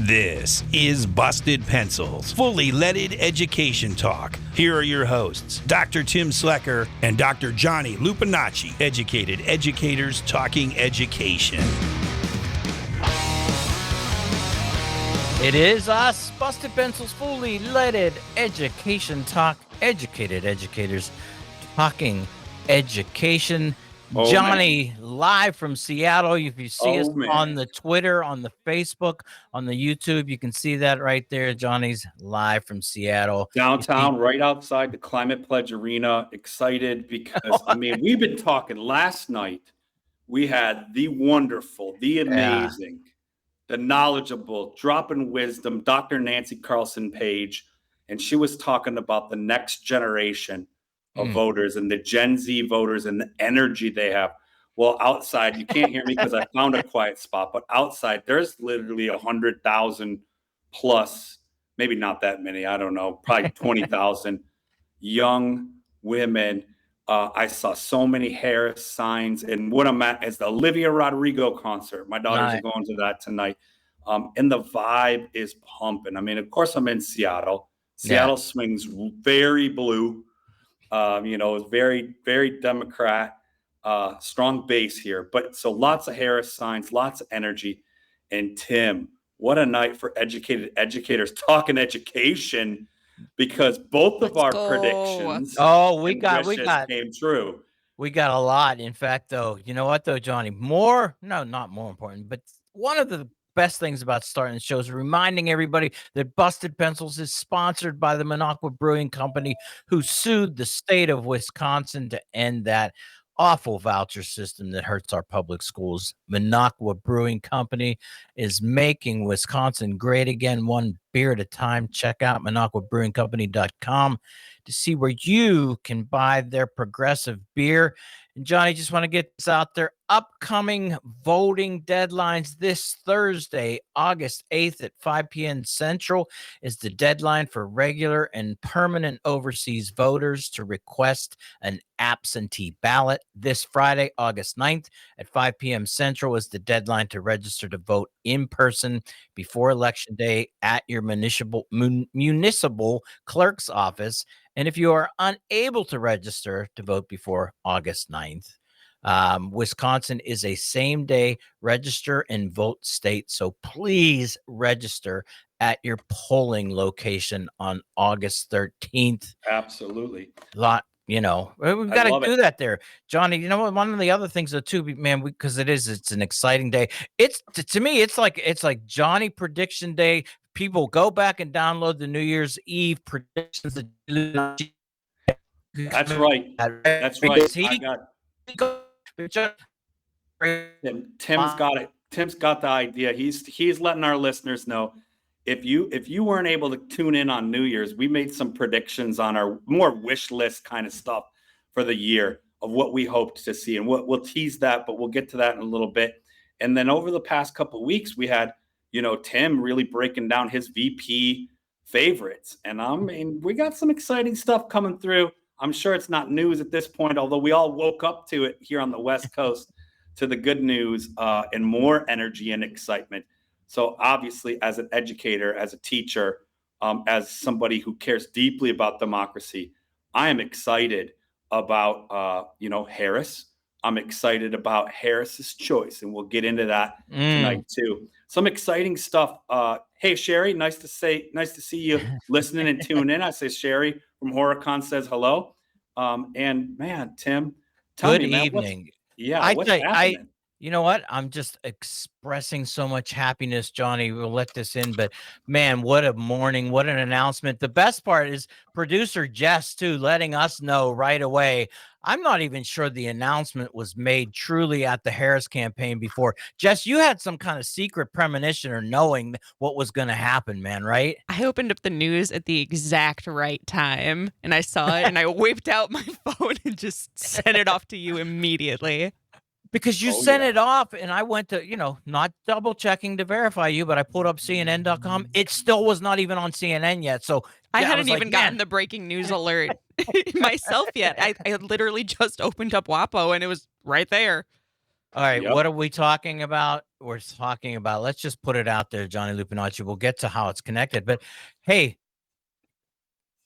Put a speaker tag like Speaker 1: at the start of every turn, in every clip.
Speaker 1: This is Busted Pencils, fully leaded education talk. Here are your hosts, Dr. Tim Slecker and Dr. Johnny Lupinacci, educated educators talking education.
Speaker 2: It is us, Busted Pencils, fully leaded education talk, educated educators talking education. Johnny, live from Seattle. If you see us on the Twitter, on the Facebook, on the YouTube, you can see that right there. Johnny's live from Seattle.
Speaker 3: Downtown, right outside the Climate Pledge Arena. Excited because, we've been talking last night. We had the wonderful, the amazing, the knowledgeable, dropping wisdom, Dr. Nancy Carlson Page, and she was talking about the next generation of voters and the Gen Z voters and the energy they have. Well, outside, you can't hear me because I found a quiet spot, but outside, there's literally 100,000 plus, maybe not that many, I don't know, probably 20,000 young women. I saw so many Harris signs, and what I'm at is the Olivia Rodrigo concert. My daughters are going to that tonight. And the vibe is pumping. Of course, I'm in Seattle. Seattle swings very blue. It's very, very Democrat, strong base here. But so lots of Harris signs, lots of energy. And Tim, what a night for educated educators talking education, because both of our predictions came true.
Speaker 2: We got a lot. In fact, though, you know what, though, Johnny? Not more important, but one of the best things about starting the show is reminding everybody that Busted Pencils is sponsored by the Minocqua Brewing Company, who sued the state of Wisconsin to end that awful voucher system that hurts our public schools. Minocqua Brewing Company is making Wisconsin great again, one beer at a time. Check out MinocquaBrewingCompany.com to see where you can buy their progressive beer. And Johnny, just want to get this out there. Upcoming voting deadlines this Thursday, August 8th at 5 p.m. Central is the deadline for regular and permanent overseas voters to request an absentee ballot. This Friday, August 9th at 5 p.m. Central is the deadline to register to vote in person before Election Day at your municipal clerk's office. And if you are unable to register to vote before August 9th, Wisconsin is a same-day register and vote state. So please register at your polling location on August 13th.
Speaker 3: Absolutely.
Speaker 2: We've got to do that there. Johnny, you know what? One of the other things, though, too, man, because it's an exciting day. To me, it's like Johnny Prediction Day. People go back and download the New Year's Eve predictions.
Speaker 3: That's right. That's right. Tim's got it. Tim's got the idea. He's letting our listeners know. If you weren't able to tune in on New Year's, we made some predictions on our more wish list kind of stuff for the year of what we hoped to see, and we'll tease that, but we'll get to that in a little bit. And then over the past couple of weeks, we had Tim really breaking down his VP favorites, and we got some exciting stuff coming through. I'm sure it's not news at this point, although we all woke up to it here on the West Coast, to the good news and more energy and excitement. So obviously, as an educator, as a teacher, as somebody who cares deeply about democracy, I am excited about, Harris. I'm excited about Harris's choice, and we'll get into that tonight too. Some exciting stuff. Hey, Sherry, nice to see you listening and tuning in. I say Sherry from HorrorCon says hello. And man, Tim, tell me, man,
Speaker 2: evening.
Speaker 3: What's happening?
Speaker 2: You know what? I'm just expressing so much happiness, Johnny. We'll let this in, but man, what a morning. What an announcement. The best part is producer Jess, too, letting us know right away. I'm not even sure the announcement was made truly at the Harris campaign before. Jess, you had some kind of secret premonition or knowing what was going to happen, man, right?
Speaker 4: I opened up the news at the exact right time, and I saw it, and I whipped out my phone and just sent it off to you immediately.
Speaker 2: Because you sent it off, and I went to, not double checking to verify you, but I pulled up CNN.com. It still was not even on CNN yet. So
Speaker 4: I hadn't even gotten the breaking news alert myself yet. I literally just opened up WAPO, and it was right there.
Speaker 2: All right,
Speaker 3: Yep.
Speaker 2: what are we talking about? We're talking about, let's just put it out there, Johnny Lupinacci. We'll get to how it's connected. But hey,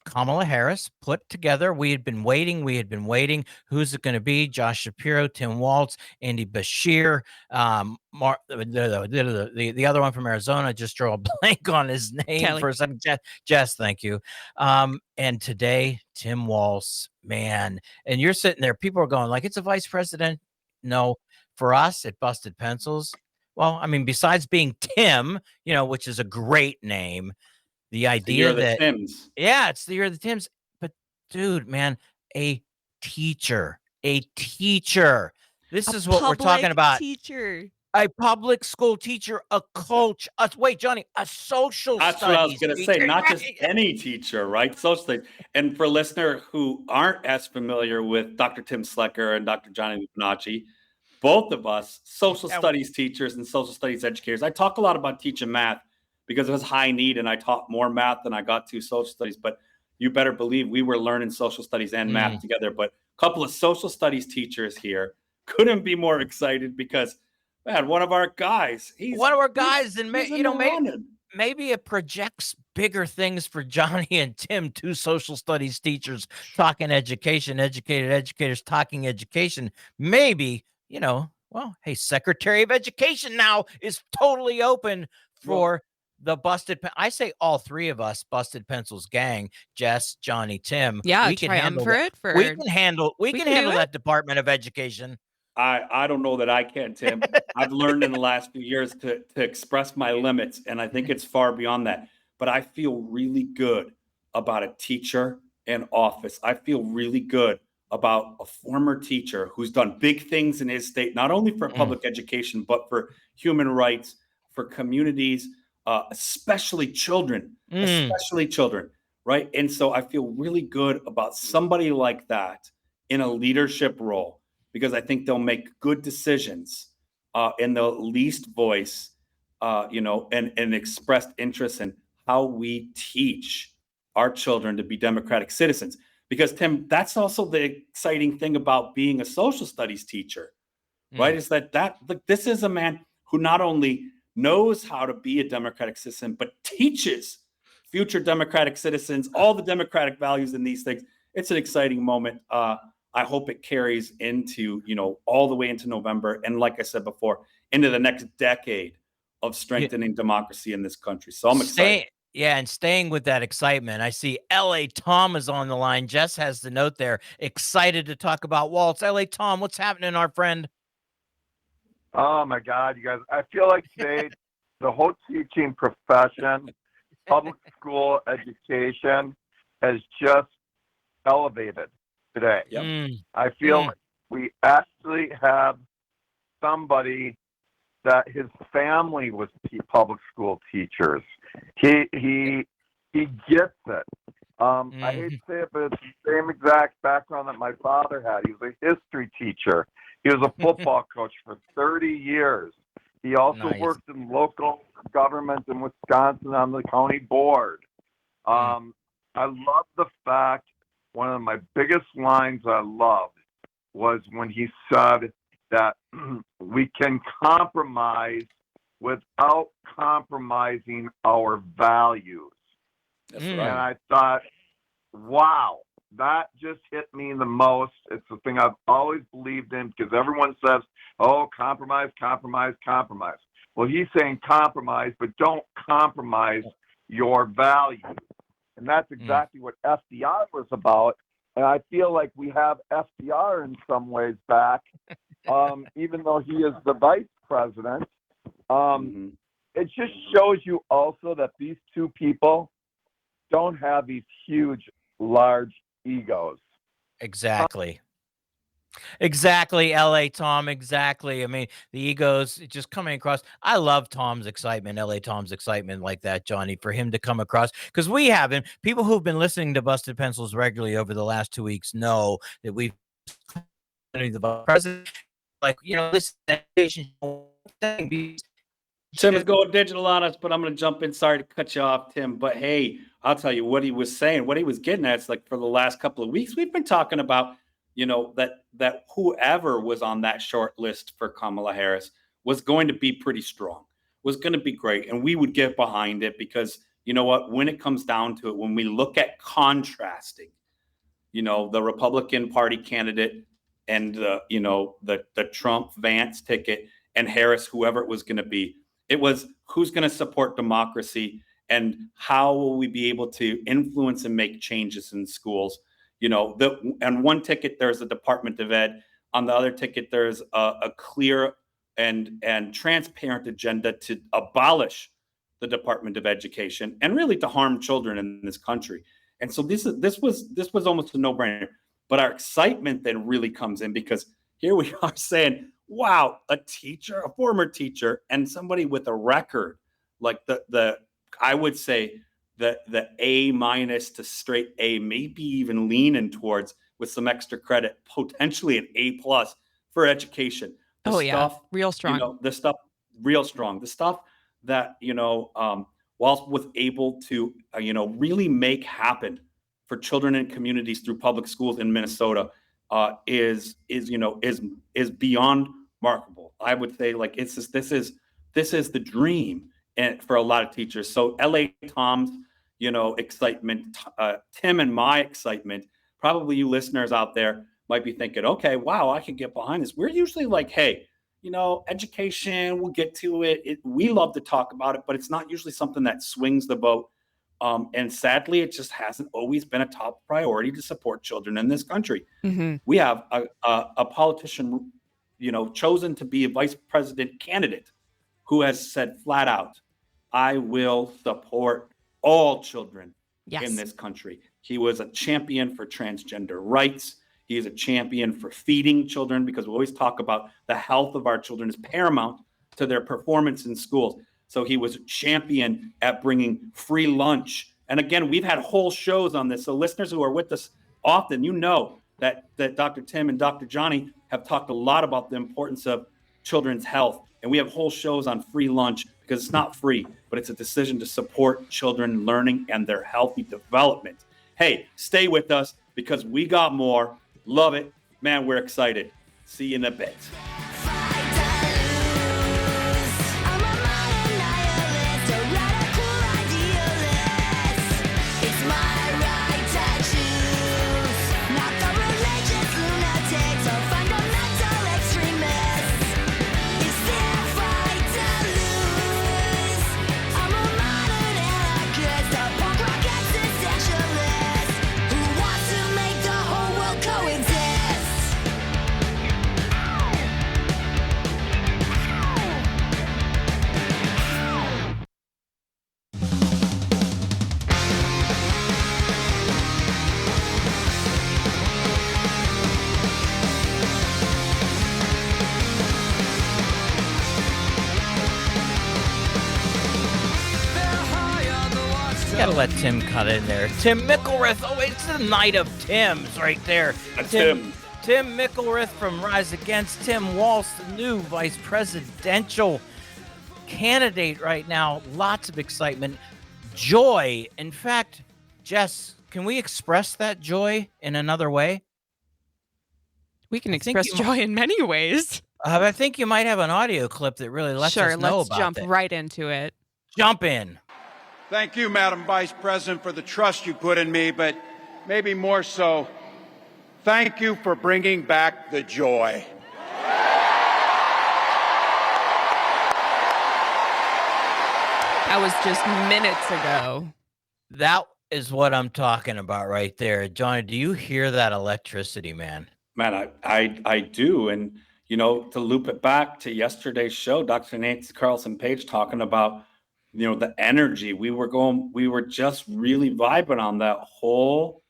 Speaker 2: Kamala Harris put together. We had been waiting. Who's it going to be? Josh Shapiro, Tim Walz, Andy Bashir, the other one from Arizona. Just draw a blank on his name
Speaker 4: Kelly.
Speaker 2: for a second. Jess, thank you. And today, Tim Walz, man. And you're sitting there. People are going like, it's a vice president. No, for us, it busted pencils. Well, I mean, besides being Tim, which is a great name. The idea that
Speaker 3: Tims.
Speaker 2: Yeah, it's the year of the Tims. But dude, man, a teacher. This is what we're talking about.
Speaker 4: Teacher.
Speaker 2: A public school teacher, a coach. Wait, Johnny, a social
Speaker 3: That's
Speaker 2: studies
Speaker 3: what I was going to say.
Speaker 2: teacher.
Speaker 3: Not just any teacher, right? Social studies. And for listeners who aren't as familiar with Dr. Tim Slecker and Dr. Johnny Lupinacci, both of us, social studies teachers and social studies educators. I talk a lot about teaching math because it was high need and I taught more math than I got to social studies. But you better believe we were learning social studies and math together. But a couple of social studies teachers here couldn't be more excited because, man, one of our guys,
Speaker 2: and maybe it projects bigger things for Johnny and Tim, two social studies teachers talking education, educated educators talking education. Maybe, well, hey, Secretary of Education now is totally open for the busted. I say all three of us, Busted Pencils gang, Jess, Johnny, Tim.
Speaker 4: Yeah,
Speaker 2: we can handle that Department of Education.
Speaker 3: I don't know that I can, Tim. I've learned in the last few years to express my limits, and I think it's far beyond that. But I feel really good about a teacher in office. I feel really good about a former teacher who's done big things in his state, not only for public education, but for human rights, for communities, especially children, right? And so I feel really good about somebody like that in a leadership role, because I think they'll make good decisions and they'll least voice, and expressed interest in how we teach our children to be democratic citizens. Because, Tim, that's also the exciting thing about being a social studies teacher, right? Is that this is a man who not only knows how to be a democratic citizen, but teaches future democratic citizens all the democratic values in these things. It's an exciting moment. I hope it carries into, all the way into November. And like I said before, into the next decade of strengthening democracy in this country. So I'm excited.
Speaker 2: And staying with that excitement, I see L.A. Tom is on the line. Jess has the note there. Excited to talk about Walz. L.A. Tom, what's happening, our friend?
Speaker 5: Oh, my God, you guys. I feel like today the whole teaching profession, public school education has just elevated today.
Speaker 3: Yep.
Speaker 5: I feel like we actually have somebody that his family was public school teachers. He gets it. I hate to say it, but it's the same exact background that my father had. He was a history teacher. He was a football coach for 30 years. He also worked in local government in Wisconsin on the county board. I love the fact, one of my biggest lines I loved was when he said that we can compromise without compromising our values.
Speaker 3: That's right.
Speaker 5: And I thought, wow, that just hit me the most. It's the thing I've always believed in, because everyone says, oh, compromise, compromise, compromise. Well, he's saying compromise, but don't compromise your values. And that's exactly what FDR was about. And I feel like we have FDR in some ways back, even though he is the vice president. It just shows you also that these two people don't have these huge, large egos.
Speaker 2: Exactly. Exactly, L.A. Tom. Exactly. I mean, the egos just coming across. I love Tom's excitement, L.A. Tom's excitement like that, Johnny, for him to come across. Because we haven't. People who've been listening to Busted Pencils regularly over the last 2 weeks know that we've the president, this
Speaker 3: Tim is going digital on us, but I'm going to jump in. Sorry to cut you off, Tim. But hey, I'll tell you what he was saying, what he was getting at. It's like for the last couple of weeks, we've been talking about that whoever was on that short list for Kamala Harris was going to be pretty strong, was going to be great. And we would get behind it because, you know what, when it comes down to it, when we look at contrasting, the Republican Party candidate and the Trump Vance ticket and Harris, whoever it was going to be, it was who's going to support democracy and how will we be able to influence and make changes in schools. And one ticket, there's a Department of Ed. On the other ticket, there's a clear and transparent agenda to abolish the Department of Education and really to harm children in this country. And so this was almost a no-brainer. But our excitement then really comes in because here we are saying, wow, a former teacher, and somebody with a record like I would say the A- to straight A, maybe even leaning towards with some extra credit, potentially an A+ for education.
Speaker 4: Real strong.
Speaker 3: The stuff real strong. The stuff that Walz was able to really make happen for children and communities through public schools in Minnesota is beyond remarkable. I would say this is the dream and for a lot of teachers. So LA Tom's excitement, Tim and my excitement, probably you listeners out there might be thinking, okay, wow, I can get behind this. We're usually like, hey, education, we'll get to it. We love to talk about it, but it's not usually something that swings the boat. And sadly, it just hasn't always been a top priority to support children in this country.
Speaker 4: Mm-hmm.
Speaker 3: We have a politician, chosen to be a vice president candidate who has said flat out, I will support all children in this country. He was a champion for transgender rights. He is a champion for feeding children because we always talk about the health of our children is paramount to their performance in schools. So he was a champion at bringing free lunch. And again, we've had whole shows on this. So listeners who are with us often, that Dr. Tim and Dr. Johnny have talked a lot about the importance of children's health. And we have whole shows on free lunch because it's not free, but it's a decision to support children learning and their healthy development. Hey, stay with us because we got more. Love it. Man, we're excited. See you in a bit.
Speaker 2: Gotta let Tim cut in there. Tim Mickelrith. Oh, it's the night of Tims right there. Tim Mickelrith from Rise Against. Tim Walz, the new vice presidential candidate right now. Lots of excitement. Joy. In fact, Jess, can we express that joy in another way?
Speaker 4: We can express joy in many ways.
Speaker 2: I think you might have an audio clip that really lets us know about it.
Speaker 4: Let's jump right into it.
Speaker 2: Jump in.
Speaker 6: Thank you, Madam Vice President, for the trust you put in me, but maybe more so, thank you for bringing back the joy.
Speaker 4: That was just minutes ago.
Speaker 2: That is what I'm talking about right there. Johnny, do you hear that electricity, man?
Speaker 3: Man, I do. And, to loop it back to yesterday's show, Dr. Nancy Carlson Page talking about the energy. We were just really vibing on that whole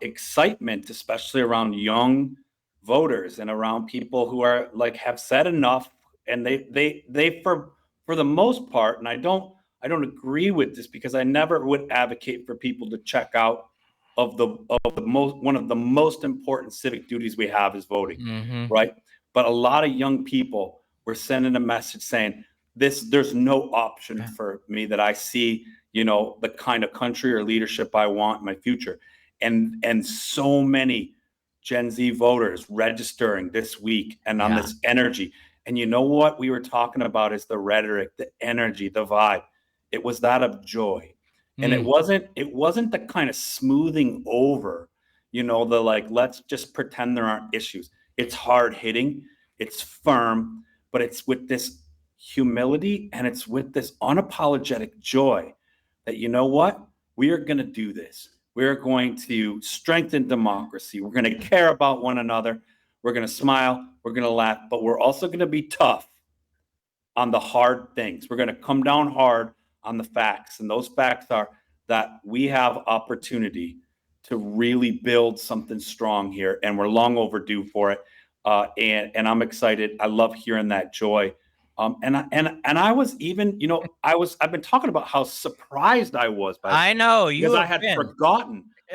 Speaker 3: excitement, especially around young voters and around people who are have said enough. And they for the most part, and I don't agree with this because I never would advocate for people to check out of one of the most important civic duties we have is voting, right? But a lot of young people were sending a message saying, there's no option for me that I see, the kind of country or leadership I want in my future. And so many Gen Z voters registering this week and on this energy. And you know what we were talking about is the rhetoric, the energy, the vibe. It was that of joy. And it wasn't the kind of smoothing over, the like, let's just pretend there aren't issues. It's hard hitting, it's firm, but it's with this humility and it's with this unapologetic joy that, you know what, we are going to do this. We're going to strengthen democracy. We're going to care about one another. We're going to smile. We're going to laugh, but we're also going to be tough on the hard things. We're going to come down hard on the facts. And those facts are that we have opportunity to really build something strong here. And we're long overdue for it. And I'm excited. I love hearing that joy. And I was even, I've been talking about how surprised I was by this.
Speaker 2: I know you,
Speaker 3: because I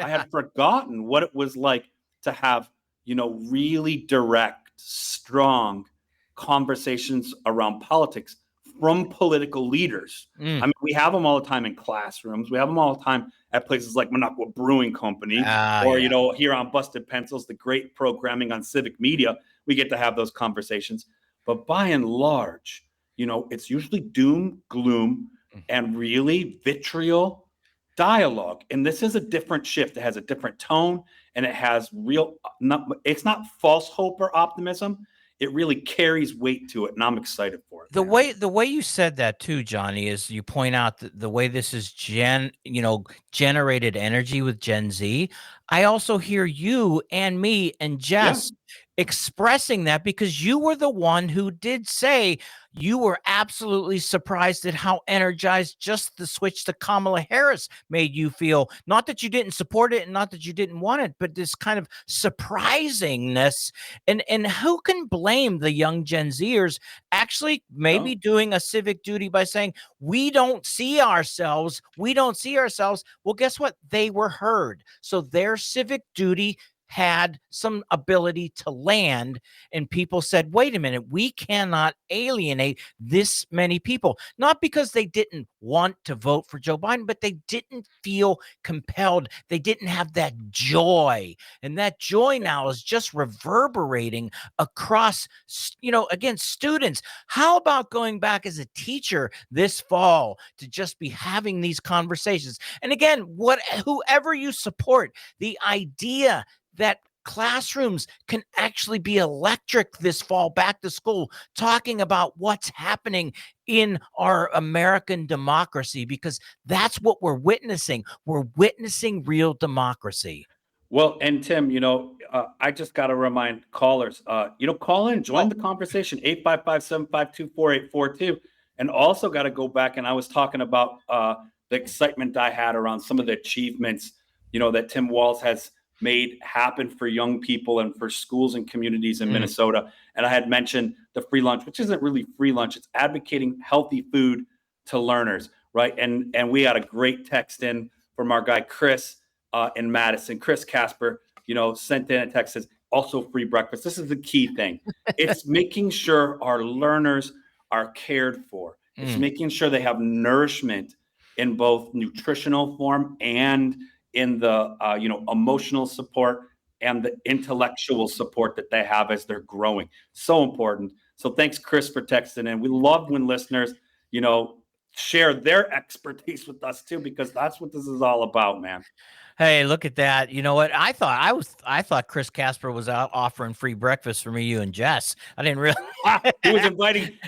Speaker 3: had forgotten what it was like to have, really direct, strong conversations around politics from political leaders. I mean, we have them all the time in classrooms. We have them all the time at places like Minocqua Brewing Company, here on Busted Pencils, the great programming on civic media. We get to have those conversations. But by and large, it's usually doom, gloom, and really vitriol dialogue. And this is a different shift. It has a different tone, and it has it's not false hope or optimism. It really carries weight to it, and I'm excited for it.
Speaker 2: The way you said that too, Johnny, is you point out the way this is generated energy with Gen Z. I also hear you and me and Jess expressing that because you were the one who did say you were absolutely surprised at how energized just the switch to Kamala Harris made you feel. Not that you didn't support it and not that you didn't want it, but this kind of surprisingness. And who can blame the young Gen Zers actually maybe doing a civic duty by saying, we don't see ourselves. Well, guess what? They were heard. So their civic duty had some ability to land, and people said, wait a minute, we cannot alienate this many people, not because they didn't want to vote for Joe Biden, but they didn't feel compelled. They didn't have that joy, and that joy now is just reverberating across, again, students. How about going back as a teacher this fall to just be having these conversations? And again, whoever you support, the idea that classrooms can actually be electric this fall, back to school, talking about what's happening in our American democracy, because that's what we're witnessing. We're witnessing real democracy.
Speaker 3: Well, and Tim, I just got to remind callers, call in, join the conversation, 855-752-4842. And also got to go back, and I was talking about the excitement I had around some of the achievements, that Tim Walz has made happen for young people and for schools and communities in Minnesota. And I had mentioned the free lunch, which isn't really free lunch. It's advocating healthy food to learners, right? And we had a great text in from our guy, Chris in Madison. Chris Casper, sent in a text, says, also free breakfast. This is the key thing. It's making sure our learners are cared for. It's making sure they have nourishment in both nutritional form and in the emotional support and the intellectual support that they have as they're growing. So important. So thanks, Chris, for texting in. We love when listeners, share their expertise with us too, because that's what this is all about, man.
Speaker 2: Hey, look at that. You know what? I thought Chris Casper was out offering free breakfast for me, you and Jess. I didn't really.
Speaker 3: He was inviting.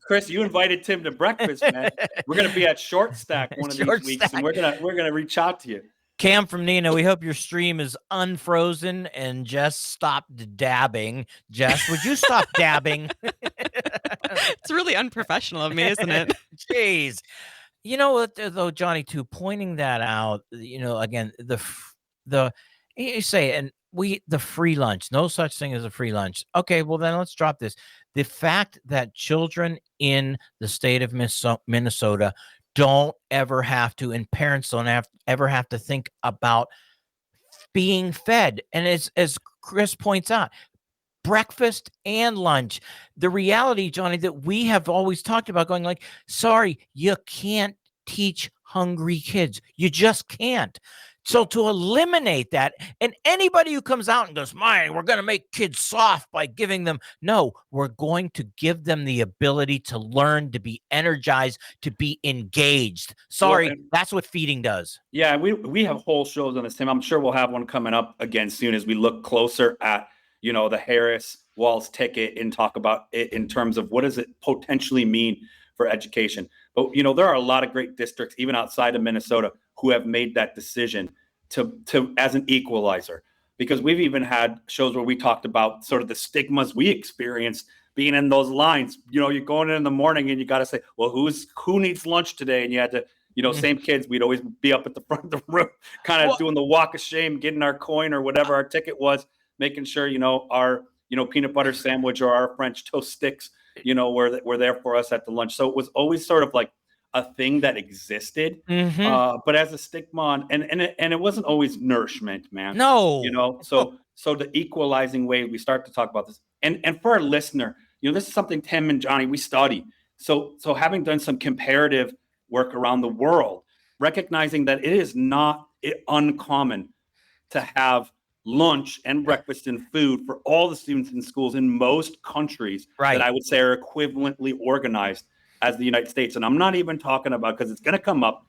Speaker 4: Chris,
Speaker 3: you invited Tim to breakfast, man. We're going to be at Short Stack one of these weeks, and we're going to reach out to you.
Speaker 2: Cam from Nina, we hope your stream is unfrozen and Jess stopped dabbing. Jess, would you stop dabbing?
Speaker 4: It's really unprofessional of me, isn't it?
Speaker 2: Jeez. You know what, though, Johnny, too, pointing that out, again, the you say, and the free lunch, no such thing as a free lunch. Okay, well, then let's drop this. The fact that children in the state of Minnesota don't ever have to, and parents don't ever have to think about being fed. And as Chris points out, breakfast and lunch. The reality, Johnny, that we have always talked about, going like, sorry, you can't teach hungry kids. You just can't. So to eliminate that, and anybody who comes out and goes, "Man, we're going to make kids soft by giving them," no, we're going to give them the ability to learn, to be energized, to be engaged. Sorry, that's what feeding does.
Speaker 3: Yeah, we have whole shows on this, Tim. I'm sure we'll have one coming up again soon as we look closer at, the Harris-Walz ticket and talk about it in terms of what does it potentially mean for education. But, there are a lot of great districts, even outside of Minnesota, who have made that decision to as an equalizer, because we've even had shows where we talked about sort of the stigmas we experienced being in those lines. You're going in the morning and you got to say, well, who needs lunch today? And you had to, same kids, we'd always be up at the front of the room, kind of doing the walk of shame, getting our coin or whatever our ticket was, making sure, our, peanut butter sandwich or our French toast sticks, were there for us at the lunch. So it was always sort of like a thing that existed, but as a stigma, and it wasn't always nourishment, man.
Speaker 2: No,
Speaker 3: so the equalizing way we start to talk about this, and for our listener, this is something Tim and Johnny, we study. So having done some comparative work around the world, recognizing that it is not uncommon to have lunch and breakfast and food for all the students in schools in most countries that I would say are equivalently organized as the United States. And I'm not even talking about, because it's going to come up,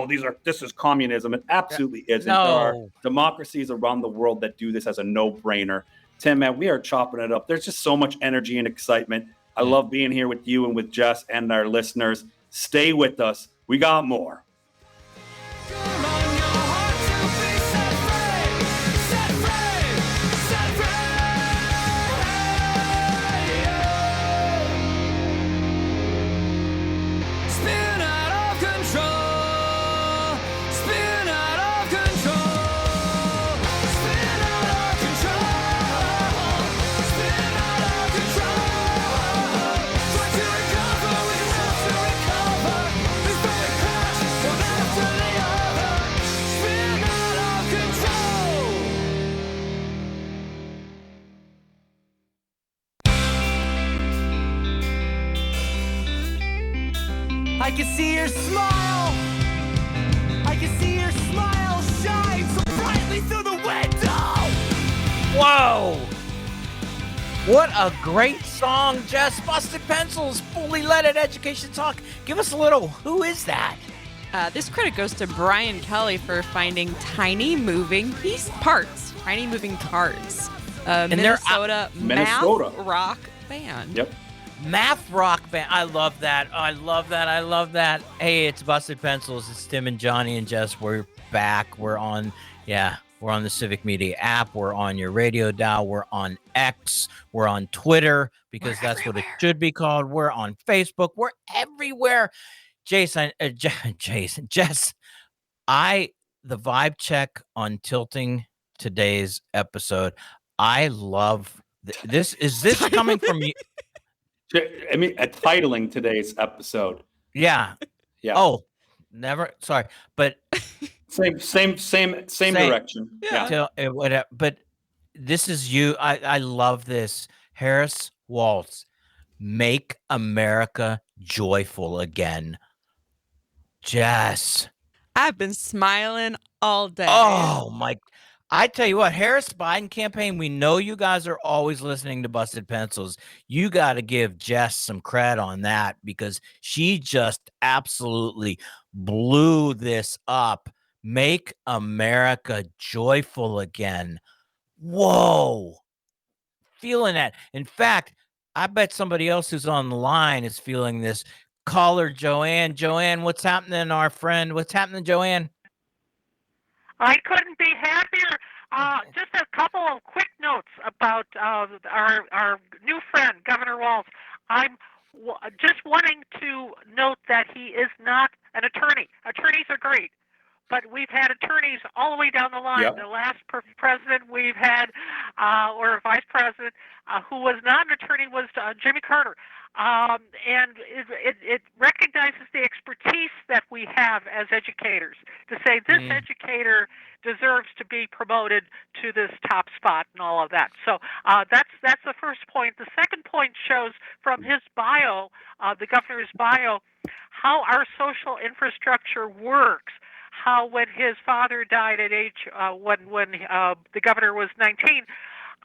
Speaker 3: this is communism. It absolutely isn't.
Speaker 2: No.
Speaker 3: There are democracies around the world that do this as a no-brainer. Tim, man, we are chopping it up. There's just so much energy and excitement. I love being here with you and with Jess and our listeners. Stay with us. We got more.
Speaker 7: I can see your smile. I can see your smile shine so brightly through the window.
Speaker 2: Whoa! What a great song, Jess. Busted Pencils, fully leaded education talk. Give us a little, who is that?
Speaker 4: This credit goes to Brian Kelly for finding tiny moving parts. Minnesota math rock band.
Speaker 3: Yep.
Speaker 2: Math rock band. I love that. Hey, it's Busted Pencils. It's Tim and Johnny and Jess. We're back. We're on the Civic Media app. We're on your radio dial. We're on X. We're on Twitter, because that's what it should be called. We're on Facebook. We're everywhere. Jess, the vibe check on tilting today's episode. I love this. Is this coming from you?
Speaker 3: I mean, titling today's episode.
Speaker 2: Yeah. Oh, never. Sorry, but
Speaker 3: same direction.
Speaker 2: Yeah. But this is you. I love this. Harris-Walz, make America joyful again. Jess,
Speaker 4: I've been smiling all day.
Speaker 2: Oh my! I tell you what, Harris Biden campaign, we know you guys are always listening to Busted Pencils. You got to give Jess some credit on that, because she just absolutely blew this up. Make America joyful again. Whoa. Feeling that. In fact, I bet somebody else who's on the line is feeling this. Caller Joanne. Joanne, what's happening, our friend? What's happening, Joanne?
Speaker 8: I couldn't be happier. Just a couple of quick notes about our new friend, Governor Walz. I'm just wanting to note that he is not an attorney. Attorneys are great, but we've had attorneys all the way down the line. Yep. The last president we've had, or vice president, who was not an attorney, was Jimmy Carter. And it recognizes the expertise that we have as educators to say this educator deserves to be promoted to this top spot and all of that. So that's the first point. The second point shows from his bio, the governor's bio, how our social infrastructure works, how when his father died at when the governor was 19,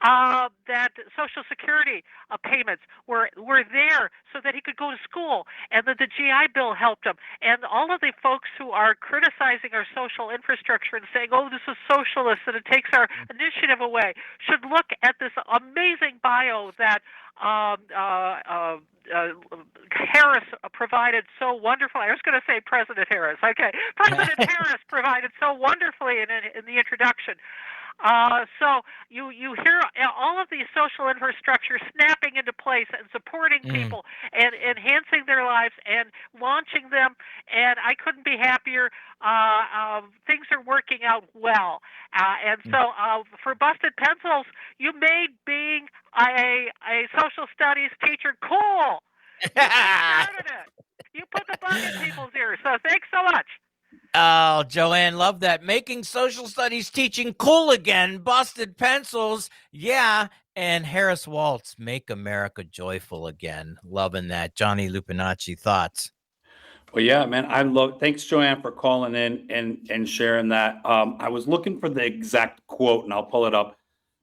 Speaker 8: that Social Security payments were there so that he could go to school, and that the GI Bill helped him. And all of the folks who are criticizing our social infrastructure and saying, "Oh, this is socialist and it takes our initiative away," should look at this amazing bio that Harris provided so wonderfully. I was going to say President Harris. Okay, President Harris provided so wonderfully in the introduction. So you hear all of these social infrastructure snapping into place and supporting people and enhancing their lives and launching them, and I couldn't be happier. Things are working out well. And so for Busted Pencils, you made being a social studies teacher cool. You started it. You put the bug in people's ears. So thanks so much.
Speaker 2: Oh, Joanne, love that. Making social studies teaching cool again. Busted Pencils. Yeah. And Harris-Walz, Make America Joyful Again. Loving that. Johnny Lupinacci, thoughts?
Speaker 3: Well, yeah, man, thanks, Joanne, for calling in and sharing that. I was looking for the exact quote, and I'll pull it up.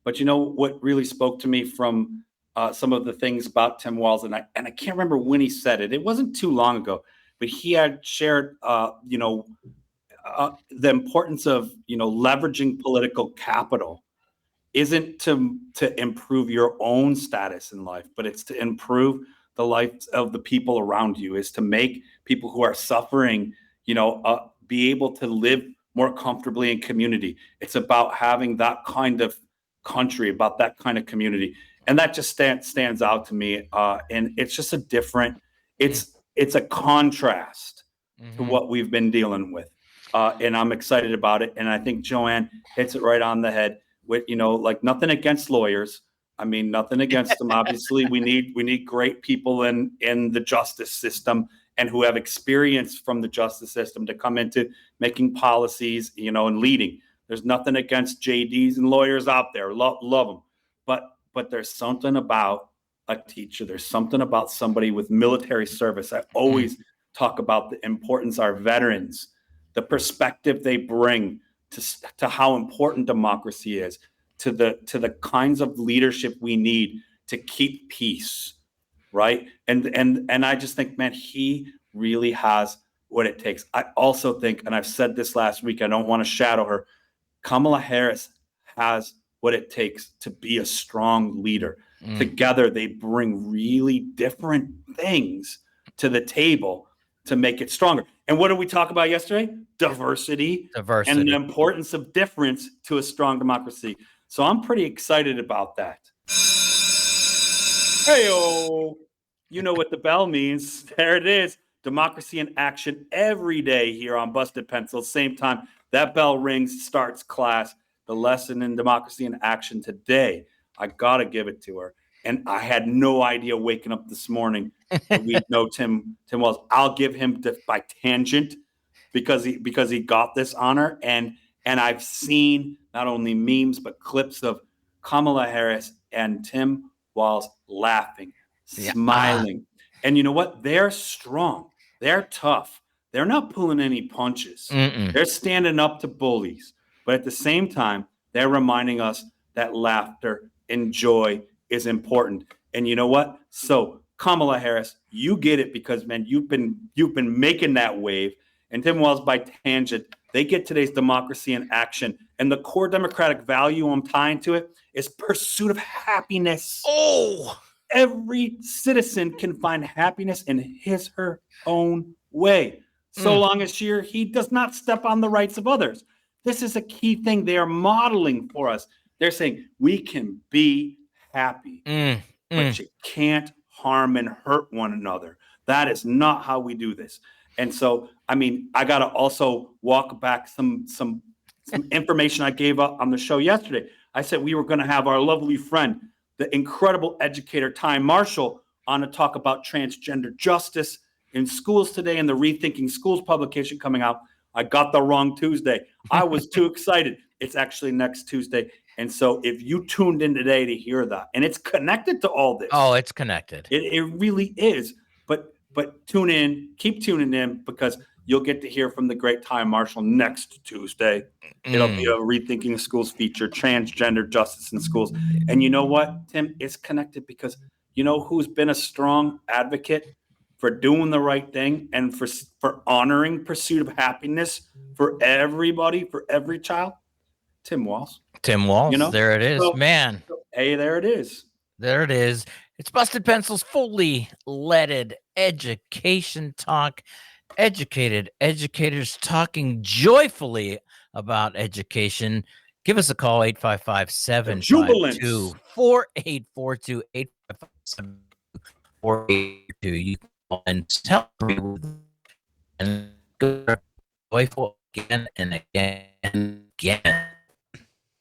Speaker 3: But you know what really spoke to me from some of the things about Tim Walz, and I can't remember when he said it. It wasn't too long ago, but he had shared, the importance of, leveraging political capital isn't to improve your own status in life, but it's to improve the life of the people around you, is to make people who are suffering, be able to live more comfortably in community. It's about having that kind of country, about that kind of community. And that just stands out to me. And it's just a different, it's a contrast to what we've been dealing with. And I'm excited about it. And I think Joanne hits it right on the head with, like, nothing against lawyers. I mean, nothing against them. Obviously, we need great people in the justice system and who have experience from the justice system to come into making policies, and leading. There's nothing against JDs and lawyers out there. Love them. But there's something about a teacher. There's something about somebody with military service. I always talk about the importance our veterans, the perspective they bring to how important democracy is, to the kinds of leadership we need to keep peace, right? And I just think, man, he really has what it takes. I also think, and I've said this last week, I don't want to shadow her, Kamala Harris has what it takes to be a strong leader. Together, they bring really different things to the table to make it stronger. And what did we talk about yesterday? Diversity. And the importance of difference to a strong democracy. So I'm pretty excited about that. Hey-o. You know what the bell means. There it is. Democracy in action every day here on Busted Pencils. Same time that bell rings, starts class. The lesson in democracy in action today. I got to give it to her. And I had no idea waking up this morning that we know Tim Walz. I'll give him by tangent because he got this honor. And I've seen not only memes, but clips of Kamala Harris and Tim Walz laughing, smiling. And you know what? They're strong. They're tough. They're not pulling any punches. They're standing up to bullies. But at the same time, they're reminding us that laughter and joy is important. And you know what? So Kamala Harris, you get it because, man, you've been making that wave. And Tim Walz, by tangent, they get today's democracy in action. And the core democratic value I'm tying to it is pursuit of happiness. Oh, every citizen can find happiness in his, her own way, so long as he does not step on the rights of others. This is a key thing they are modeling for us. They're saying we can be happy, but you can't harm and hurt one another. That is not how we do this. And so, I mean, I got to also walk back some information I gave up on the show yesterday. I said we were going to have our lovely friend, the incredible educator, Ty Marshall, on to talk about transgender justice in schools today and the Rethinking Schools publication coming out. I got the wrong Tuesday. I was too excited. It's actually next Tuesday. And so if you tuned in today to hear that, and it's connected to all this.
Speaker 2: Oh, it's connected.
Speaker 3: It really is. But tune in, keep tuning in, because You'll get to hear from the great Time Marshall next Tuesday. It'll be a Rethinking Schools feature, transgender justice in schools. And you know what, Tim? It's connected because you know who's been a strong advocate for doing the right thing and for honoring pursuit of happiness for everybody, for every child? Tim Walz.
Speaker 2: Tim Walz.
Speaker 3: You know?
Speaker 2: There it is,
Speaker 3: So-
Speaker 2: man.
Speaker 3: Hey, there it is.
Speaker 2: There it is. It's Busted Pencils, fully leaded education talk. Educated educators talking joyfully about education. Give us a call, 855-752-4842, 855-752-4842. You can call and tell me and joyful again and again and again.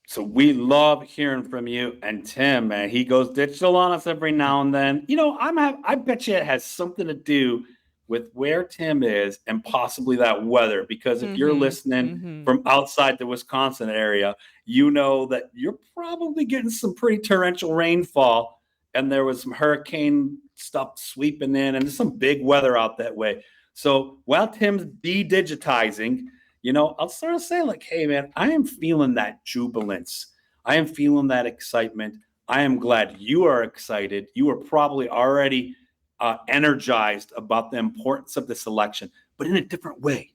Speaker 3: So we love hearing from you. And Tim, man, he goes digital on us every now and then. You know, I bet you it has something to do with where Tim is and possibly that weather. Because if you're listening from outside the Wisconsin area, you know that you're probably getting some pretty torrential rainfall. And there was some hurricane stuff sweeping in and there's some big weather out that way. So while Tim's de-digitizing, you know, I'll sort of say like, hey, man, I am feeling that jubilance. I am feeling that excitement. I am glad you are excited. You are probably already energized about the importance of this election, but in a different way.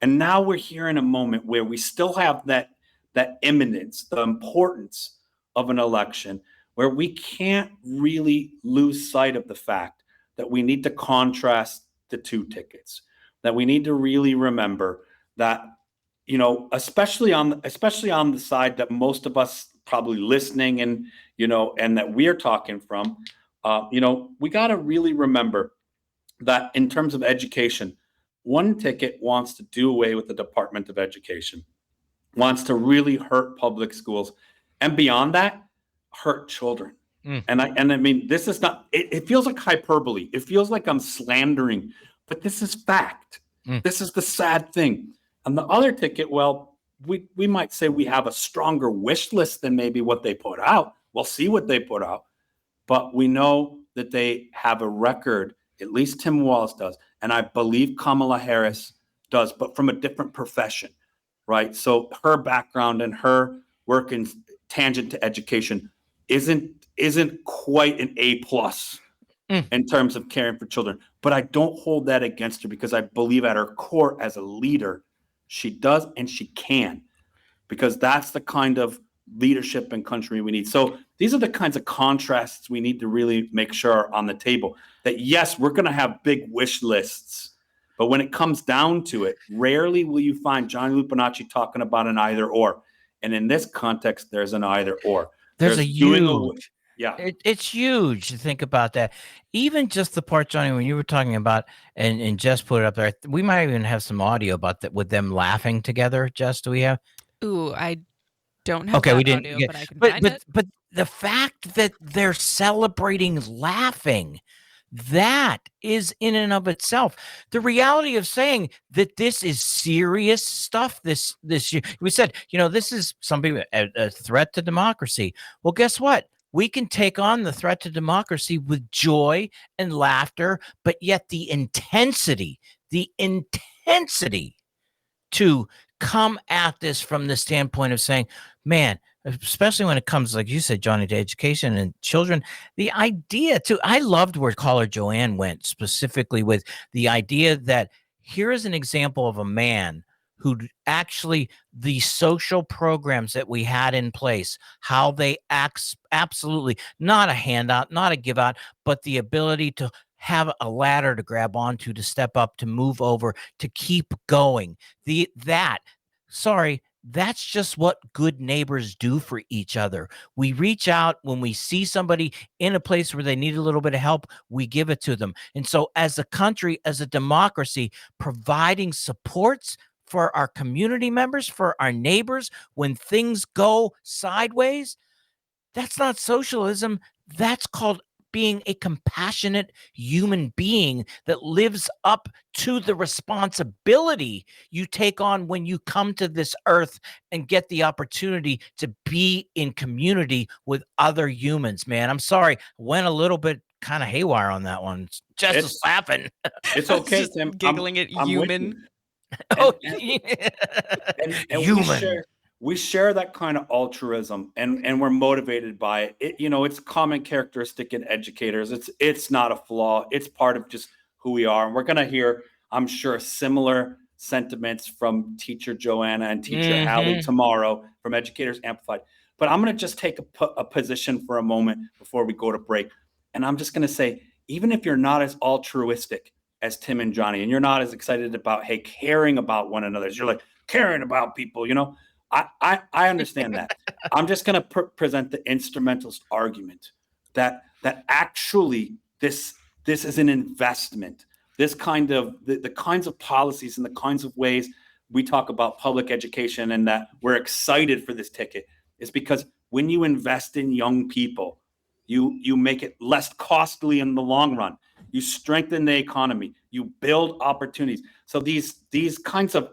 Speaker 3: And now we're here in a moment where we still have that imminence, the importance of an election, where we can't really lose sight of the fact that we need to contrast the two tickets, that we need to really remember that, you know, especially on the side that most of us probably listening and, you know, and that we're talking from, you know, we got to really remember that in terms of education, one ticket wants to do away with the Department of Education, wants to really hurt public schools, and beyond that, hurt children. And I mean, this is not, it feels like hyperbole. It feels like I'm slandering, but this is fact. This is the sad thing. And the other ticket, well, we might say we have a stronger wish list than maybe what they put out. We'll see what they put out. But we know that they have a record, at least Tim Walz does, and I believe Kamala Harris does, but from a different profession, right? So her background and her work in tangent to education isn't quite an A+ in terms of caring for children. But I don't hold that against her because I believe at her core as a leader, she does and she can, because that's the kind of leadership and country we need. So these are the kinds of contrasts we need to really make sure are on the table. That yes, we're going to have big wish lists, but when it comes down to it, rarely will you find Johnny Lupinacci talking about an either or. And in this context, there's an either or.
Speaker 2: There's a huge,
Speaker 3: yeah.
Speaker 2: It's huge to think about that. Even just the part, Johnny, when you were talking about, and Jess put it up there, we might even have some audio about that with them laughing together. Jess, do we have?
Speaker 4: Ooh, I don't have
Speaker 2: Okay,
Speaker 4: that
Speaker 2: we didn't
Speaker 4: audio,
Speaker 2: get,
Speaker 4: but I can find it.
Speaker 2: But the fact that they're celebrating laughing, that is in and of itself the reality of saying that this is serious stuff. This year, we said, you know, this is something a threat to democracy. Well, guess what? We can take on the threat to democracy with joy and laughter, but yet the intensity to come at this from the standpoint of saying, man, especially when it comes, like you said, Johnny, to education and children, the idea too, I loved where caller Joanne went specifically with the idea that here is an example of a man who actually, the social programs that we had in place, how they absolutely, not a handout, not a give out, but the ability to have a ladder to grab onto, to step up, to move over, to keep going. That's just what good neighbors do for each other. We reach out when we see somebody in a place where they need a little bit of help, we give it to them. And so as a country, as a democracy, providing supports for our community members, for our neighbors, when things go sideways, that's not socialism. That's called being a compassionate human being that lives up to the responsibility you take on when you come to this earth and get the opportunity to be in community with other humans. Man, I'm sorry, went a little bit kind of haywire on that one. Just laughing.
Speaker 3: It's okay,
Speaker 4: Just
Speaker 3: Tim.
Speaker 4: giggling at
Speaker 3: I'm with
Speaker 4: human.
Speaker 3: you.
Speaker 2: Oh,
Speaker 3: And
Speaker 2: human.
Speaker 3: we share that kind of altruism, and we're motivated by it. It's a common characteristic in educators. It's not a flaw. It's part of just who we are. And we're going to hear, I'm sure, similar sentiments from teacher Joanna and teacher Hallie tomorrow from Educators Amplified. But I'm going to just take a position for a moment before we go to break. And I'm just going to say, even if you're not as altruistic as Tim and Johnny, and you're not as excited about, hey, caring about one another, you're like caring about people, I understand that. I'm just going to present the instrumentalist argument that actually this is an investment. This kind of the kinds of policies and the kinds of ways we talk about public education, and that we're excited for this ticket, is because when you invest in young people, you make it less costly in the long run. You strengthen the economy. You build opportunities. So these kinds of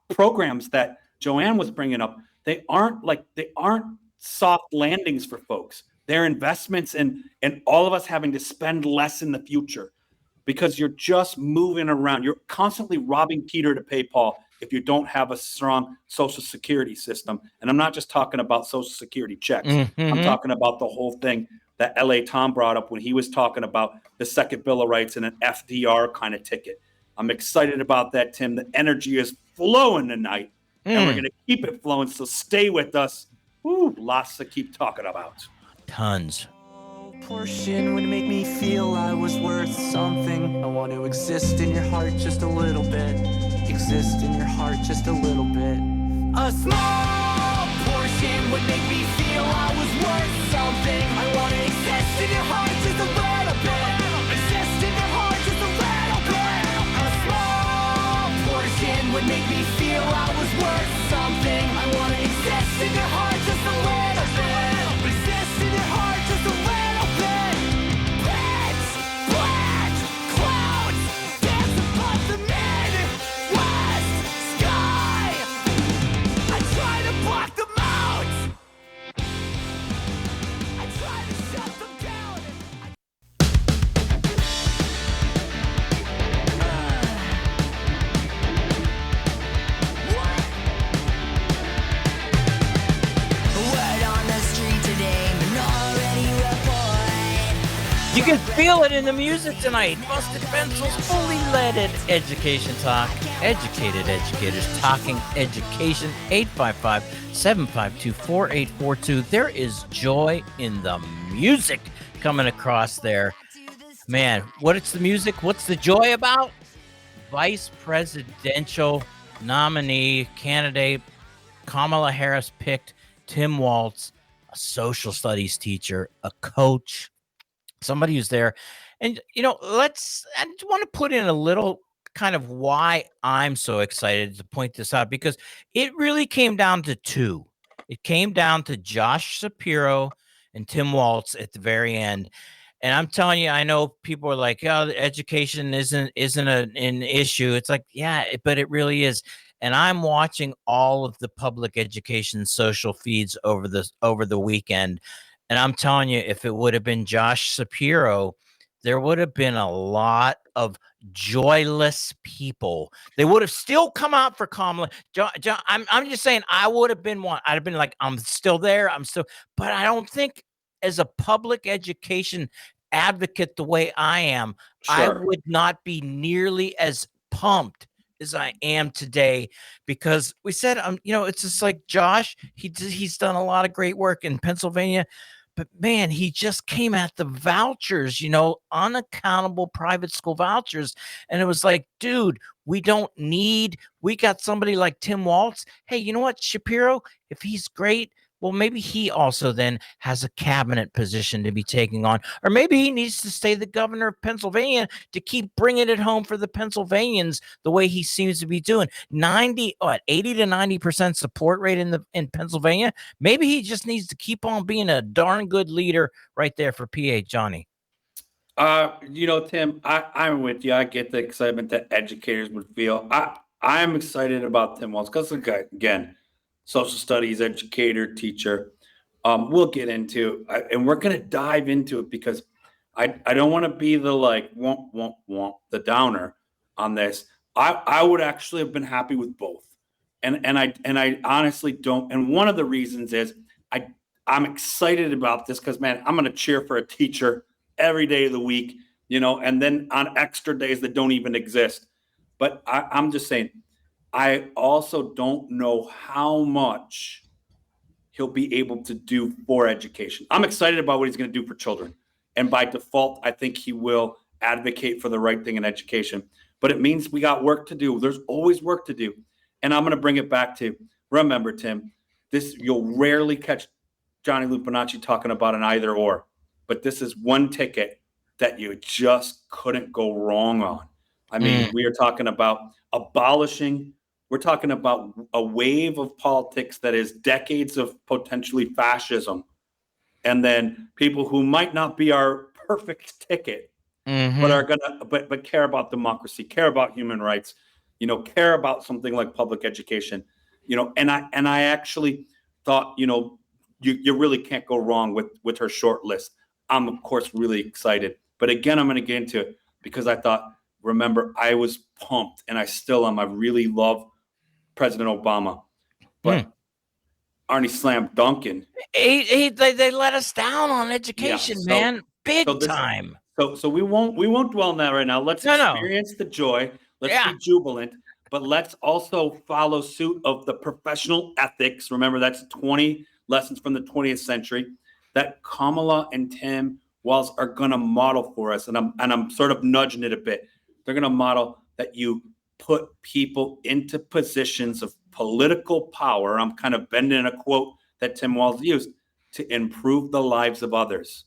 Speaker 3: programs that Joanne was bringing up, they aren't soft landings for folks. They're investments in all of us having to spend less in the future, because you're just moving around. You're constantly robbing Peter to pay Paul if you don't have a strong Social Security system. And I'm not just talking about Social Security checks. I'm talking about the whole thing that LA Tom brought up when he was talking about the second Bill of Rights and an FDR kind of ticket. I'm excited about that, Tim. The energy is flowing tonight, and we're going to keep it flowing. So stay with us. Woo, lots to keep talking about.
Speaker 2: Tons.
Speaker 7: Portion would make me feel I was worth something. I want to exist in your heart just a little bit. Exist in your heart just a little bit. A small portion would make me feel I was worth something. I want to exist in your heart just a little bit. Exist in your heart just a little bit. A small portion would make me feel I was worth something. I want to exist in your heart just a little bit. Exist in your heart just a little bit.
Speaker 2: You can feel it in the music tonight. Busted Pencils, fully leaded education talk. Educated educators talking education. 855-752-4842. There is joy in the music coming across there. Man, what's the music? What's the joy about? Vice presidential nominee candidate Kamala Harris picked Tim Walz, a social studies teacher, a coach, somebody who's there. And, I just want to put in a little kind of why I'm so excited to point this out, because it really came down to two. It came down to Josh Shapiro and Tim Walz at the very end. And I'm telling you, I know people are like, "Oh, education isn't an issue." It's like, yeah, but it really is. And I'm watching all of the public education social feeds over the weekend. And I'm telling you, if it would have been Josh Shapiro, there would have been a lot of joyless people. They would have still come out for Kamala. I'm just saying, I would have been one. I'd have been like, I'm still there. But I don't think, as a public education advocate the way I am,
Speaker 3: Sure.
Speaker 2: I would not be nearly as pumped as I am today, because we said, it's just like Josh, he's done a lot of great work in Pennsylvania, but man, he just came at the vouchers, unaccountable private school vouchers. And it was like, dude, we got somebody like Tim Walz. Hey, you know what, Shapiro, if he's great, well, maybe he also then has a cabinet position to be taking on, or maybe he needs to stay the governor of Pennsylvania to keep bringing it home for the Pennsylvanians the way he seems to be doing. 80 to 90% support rate in Pennsylvania. Maybe he just needs to keep on being a darn good leader right there for PA, Johnny.
Speaker 3: Tim, I'm with you. I get the excitement that educators would feel. I'm excited about Tim Walz because, again, social studies educator, teacher. We'll get into it, and we're going to dive into it, because I don't want to be the the downer on this, I would actually have been happy with both. And I honestly don't. And one of the reasons is I'm excited about this because, man, I'm going to cheer for a teacher every day of the week, and then on extra days that don't even exist. But I'm just saying, I also don't know how much he'll be able to do for education. I'm excited about what he's going to do for children. And by default, I think he will advocate for the right thing in education. But it means we got work to do. There's always work to do. And I'm going to bring it back to, remember, Tim, you'll rarely catch Johnny Lupinacci talking about an either or. But this is one ticket that you just couldn't go wrong on. I mean, we are talking about we're talking about a wave of politics that is decades of potentially fascism. And then people who might not be our perfect ticket, but are but care about democracy, care about human rights, care about something like public education, and I actually thought, you really can't go wrong with her short list. I'm of course really excited, but again, I'm going to get into it because I thought, remember, I was pumped and I still am. I really love President Obama, but Arnie Slam Duncan.
Speaker 2: They let us down on education, man, big time.
Speaker 3: So we won't dwell on that right now. Let's experience the joy. Let's be jubilant, but let's also follow suit of the professional ethics. Remember, that's 20 lessons from the 20th century that Kamala and Tim Walz are going to model for us. And I'm sort of nudging it a bit. They're going to model that you put people into positions of political power. I'm kind of bending a quote that Tim Walz used, to improve the lives of others,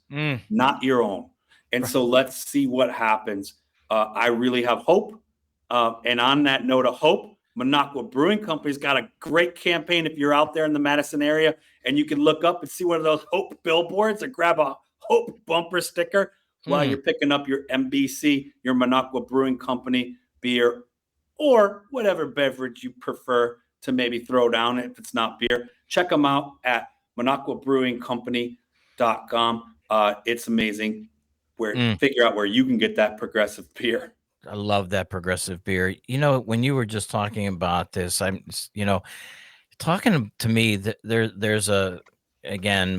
Speaker 3: not your own. And so let's see what happens. I really have hope. And on that note of hope, Minocqua Brewing Company's got a great campaign. If you're out there in the Madison area and you can look up and see one of those hope billboards or grab a hope bumper sticker while you're picking up your MBC, your Minocqua Brewing Company beer, or whatever beverage you prefer to maybe throw down if it's not beer. Check them out at MinocquaBrewingCompany.com. It's amazing. Figure out where you can get that progressive beer.
Speaker 2: I love that progressive beer. When you were just talking about this, I'm, talking to me that there's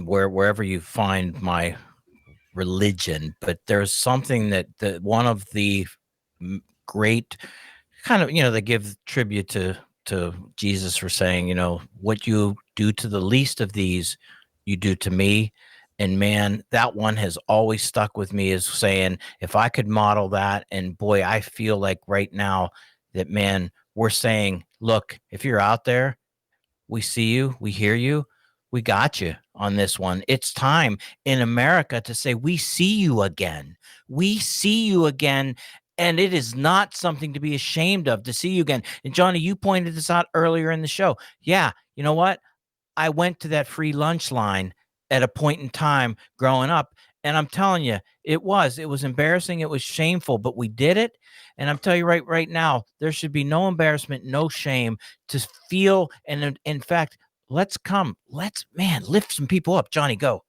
Speaker 2: wherever you find my religion, but there's something that one of the great kind of, they give tribute to Jesus for saying, what you do to the least of these, you do to me. And man, that one has always stuck with me, is saying, if I could model that, and boy, I feel like right now that, man, we're saying, look, if you're out there, we see you, we hear you, we got you on this one. It's time in America to say, we see you again. We see you again. And it is not something to be ashamed of, to see you again. And Johnny, you pointed this out earlier in the show. Yeah, you know what? I went to that free lunch line at a point in time growing up. And I'm telling you, it was embarrassing. It was shameful, but we did it. And I'm telling you right now, there should be no embarrassment, no shame to feel. And in fact, let's lift some people up. Johnny, go.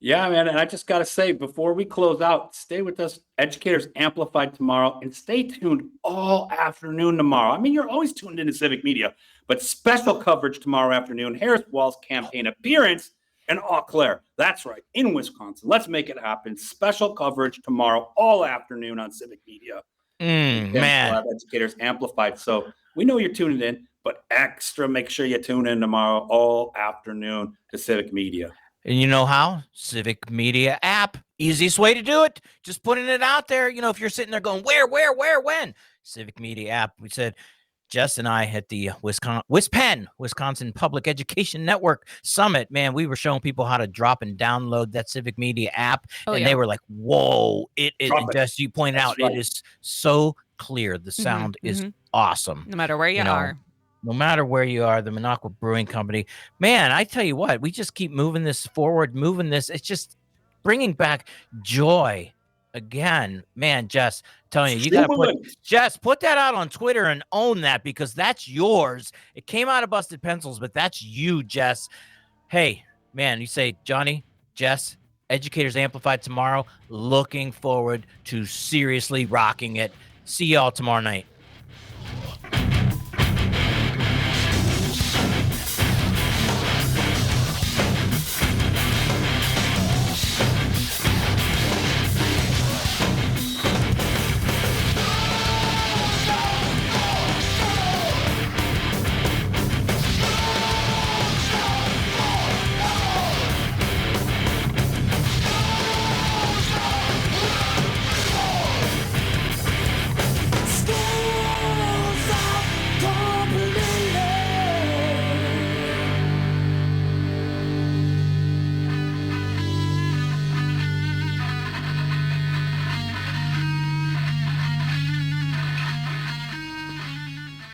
Speaker 3: Yeah, man. And I just got to say, before we close out, stay with us, Educators Amplified, tomorrow, and stay tuned all afternoon tomorrow. I mean, you're always tuned into Civic Media, but special coverage tomorrow afternoon, Harris-Walz campaign appearance in Eau Claire. That's right, in Wisconsin. Let's make it happen. Special coverage tomorrow, all afternoon on Civic Media.
Speaker 2: Man.
Speaker 3: Educators Amplified. So we know you're tuning in, but make sure you tune in tomorrow, all afternoon, to Civic Media.
Speaker 2: And you know how? Civic Media app. Easiest way to do it. Just putting it out there. If you're sitting there going, where, when? Civic Media app. We said, Jess and I at the Wisconsin Public Education Network Summit, man, we were showing people how to drop and download that Civic Media app. They were like, whoa, it is. And Jess, you pointed out, right. It is so clear. The sound is awesome.
Speaker 4: No matter where you are.
Speaker 2: No matter where you are, the Minocqua Brewing Company, man, I tell you what, we just keep moving this forward, It's just bringing back joy again. Man, Jess, telling you got to put that out on Twitter and own that, because that's yours. It came out of Busted Pencils, but that's you, Jess. Hey, man, you say, Johnny, Jess, Educators Amplified tomorrow. Looking forward to seriously rocking it. See y'all tomorrow night.